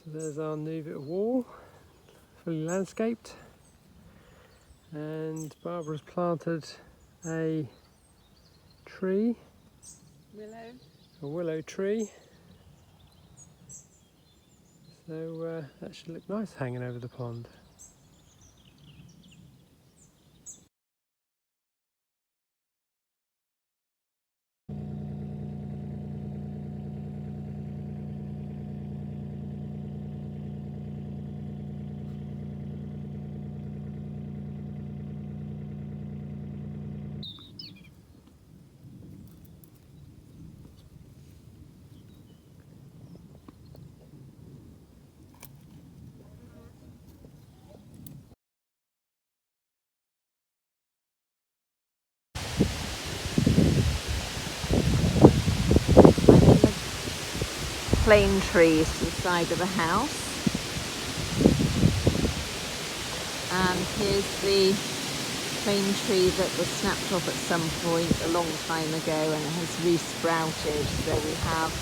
So there's our new bit of wall, fully landscaped, and Barbara's planted a tree, a willow tree, so that should look nice hanging over the pond. Plane trees to the side of the house, and here's the plane tree that was snapped off at some point a long time ago and it has re-sprouted, so we have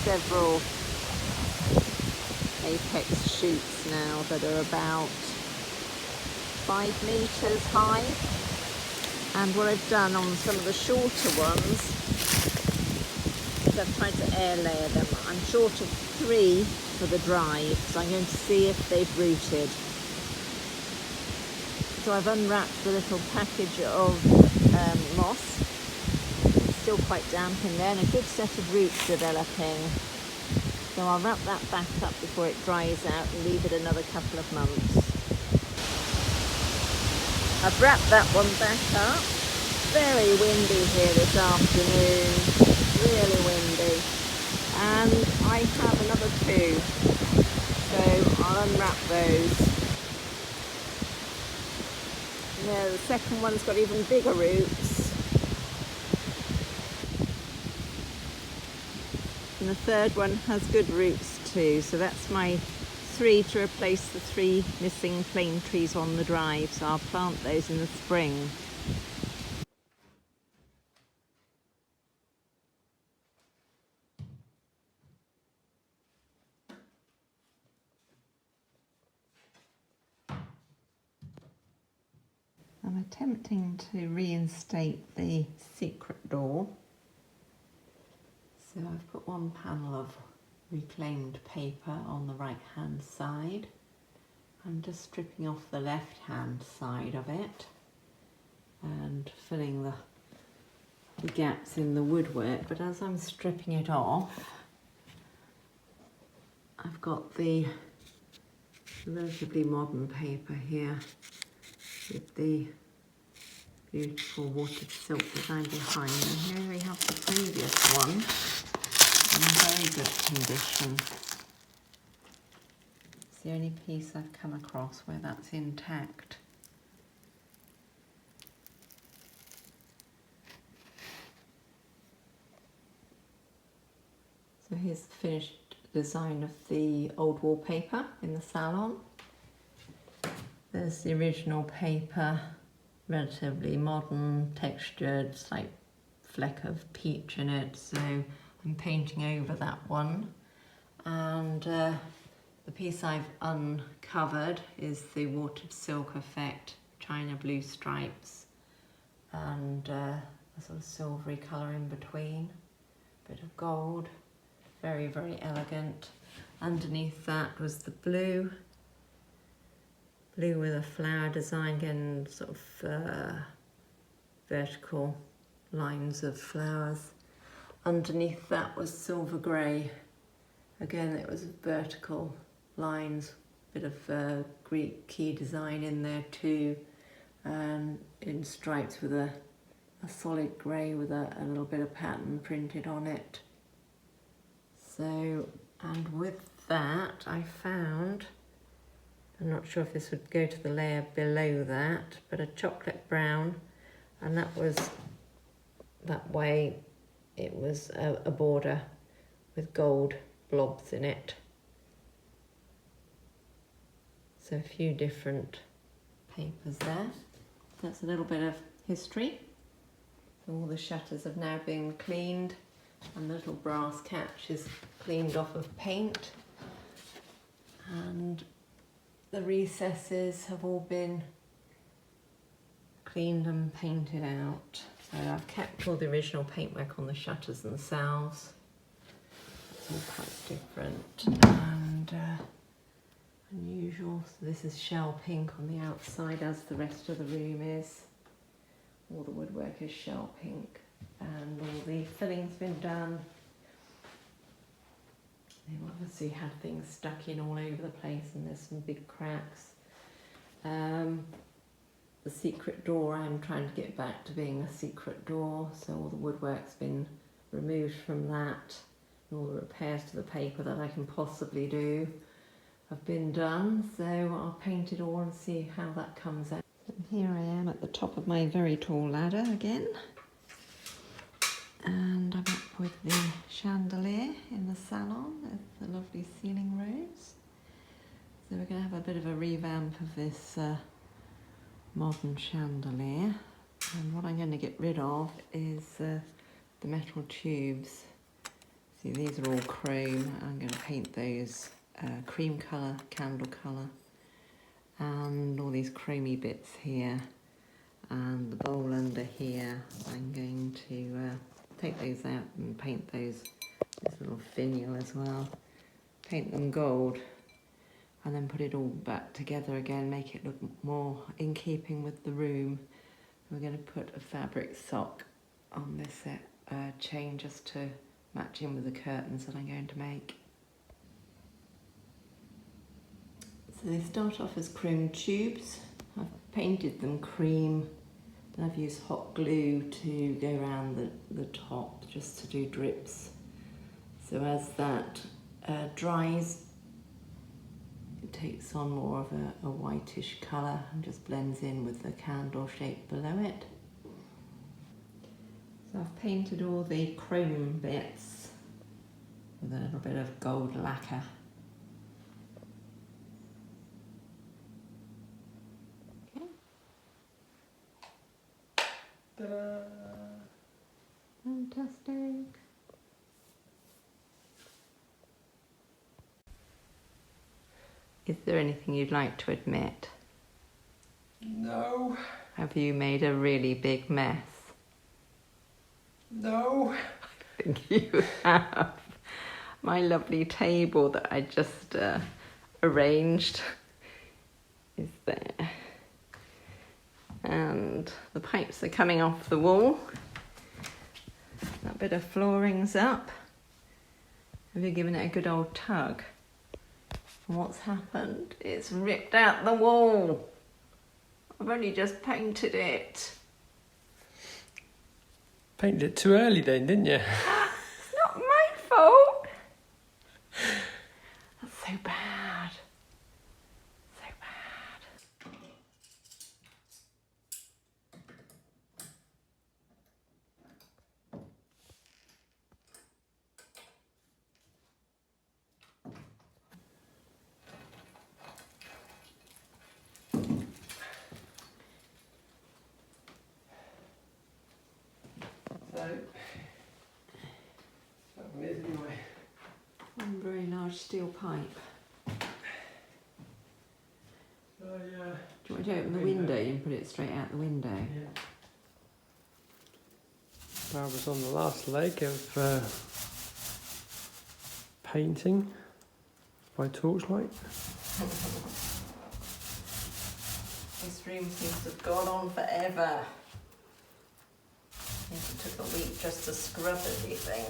several apex shoots now that are about 5 meters high. And what I've done on some of the shorter ones, I've tried to air layer them. I'm short of 3 for the drive, so I'm going to see if they've rooted. So I've unwrapped the little package of moss. It's still quite damp in there and a good set of roots developing. So I'll wrap that back up before it dries out and leave it another couple of months. I've wrapped that one back up. Very windy here this afternoon. Really windy, and I have another 2, so I'll unwrap those. Yeah, the second one's got even bigger roots, and the third one has good roots too, so that's my 3 to replace the 3 missing plane trees on the drive, so I'll plant those in the spring. I'm attempting to reinstate the secret door. So I've put one panel of reclaimed paper on the right hand side. I'm just stripping off the left hand side of it and filling the gaps in the woodwork, but as I'm stripping it off, I've got the relatively modern paper here with the beautiful watered silk design behind, and here we have the previous one in very good condition. It's the only piece I've come across where that's intact. So here's the finished design of the old wallpaper in the salon. There's the original paper, relatively modern, textured, slight fleck of peach in it, so I'm painting over that one. And the piece I've uncovered is the watered silk effect, china blue stripes, and a sort of silvery colour in between, bit of gold, very, very elegant. Underneath that was the blue with a flower design, again sort of vertical lines of flowers. Underneath that was silver grey, again it was vertical lines, bit of Greek key design in there too, and in stripes with a solid grey with a little bit of pattern printed on it. So, and with that I found, I'm not sure if this would go to the layer below that, but a chocolate brown, and that was that way, it was a border with gold blobs in it. So a few different papers there. That's a little bit of history. So all the shutters have now been cleaned and the little brass catch is cleaned off of paint. And the recesses have all been cleaned and painted out. So I've kept all the original paintwork on the shutters themselves. It's all quite different and unusual. So this is shell pink on the outside, as the rest of the room is. All the woodwork is shell pink and all the filling's been done. They've obviously had things stuck in all over the place and there's some big cracks. The secret door, I'm trying to get back to being a secret door, so all the woodwork's been removed from that. And all the repairs to the paper that I can possibly do have been done, so I'll paint it all and see how that comes out. And here I am at the top of my very tall ladder again. And I'm up with the chandelier in the salon, with the lovely ceiling rose. So we're going to have a bit of a revamp of this modern chandelier. And what I'm going to get rid of is the metal tubes. See, these are all chrome. I'm going to paint those cream colour, candle colour, and all these chromey bits here, and the bowl under here. I'm going to take those out and paint those, this little finial as well, paint them gold, and then put it all back together again, make it look more in keeping with the room. We're going to put a fabric sock on this chain just to match in with the curtains that I'm going to make. So they start off as chrome tubes. I've painted them cream and I've used hot glue to go around the top just to do drips. So as that dries, it takes on more of a whitish colour and just blends in with the candle shape below it. So I've painted all the chrome bits with a little bit of gold lacquer. Okay. Ta-da! Fantastic. Is there anything you'd like to admit? No. Have you made a really big mess? No. I think you have. My lovely table that I just arranged is there. And the pipes are coming off the wall. That bit of flooring's up. Have you given it a good old tug? And what's happened? It's ripped out the wall. I've only just painted it. Painted it too early then, didn't you? It's not my fault. That's so bad. So bad. One very large steel pipe. Do you want to open the window and put it straight out the window? Yeah. Barbara's on the last leg of painting by torchlight. This room seems to have gone on forever. I think it took a week just to scrub everything.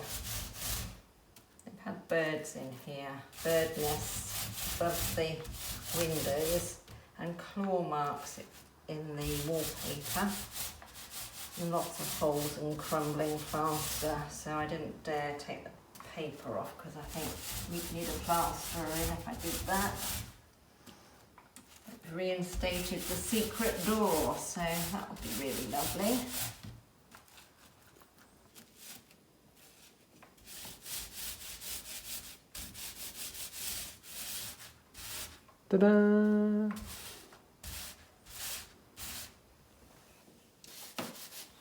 They've had birds in here, bird nests above the windows and claw marks in the wallpaper. And lots of holes and crumbling plaster, so I didn't dare take the paper off because I think we'd need a plasterer in if I did that. I've reinstated the secret door, so that would be really lovely. Ta-da!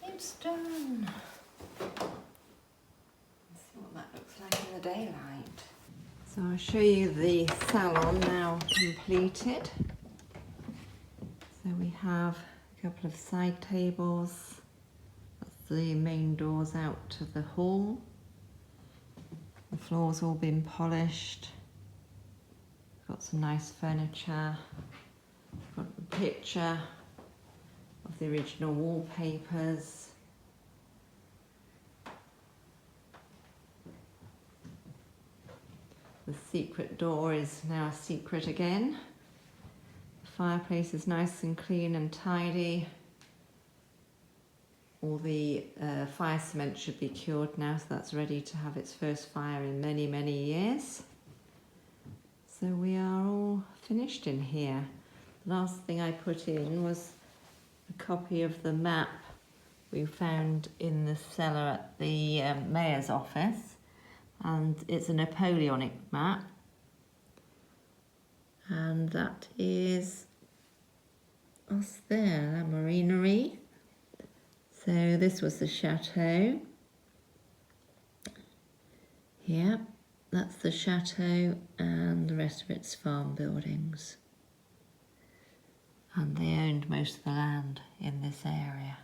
It's done. Let's see what that looks like in the daylight. So I'll show you the salon now completed. So we have a couple of side tables. That's the main doors out to the hall. The floor's all been polished. Got some nice furniture. Got a picture of the original wallpapers. The secret door is now a secret again. The fireplace is nice and clean and tidy. All the fire cement should be cured now, so that's ready to have its first fire in many, many years. So we are all finished in here. The last thing I put in was a copy of the map we found in the cellar at the mayor's office. And it's a Napoleonic map, and that is us there, La Marinerie. So this was the chateau. Yeah, that's the chateau, and the rest of it's farm buildings. And they owned most of the land in this area.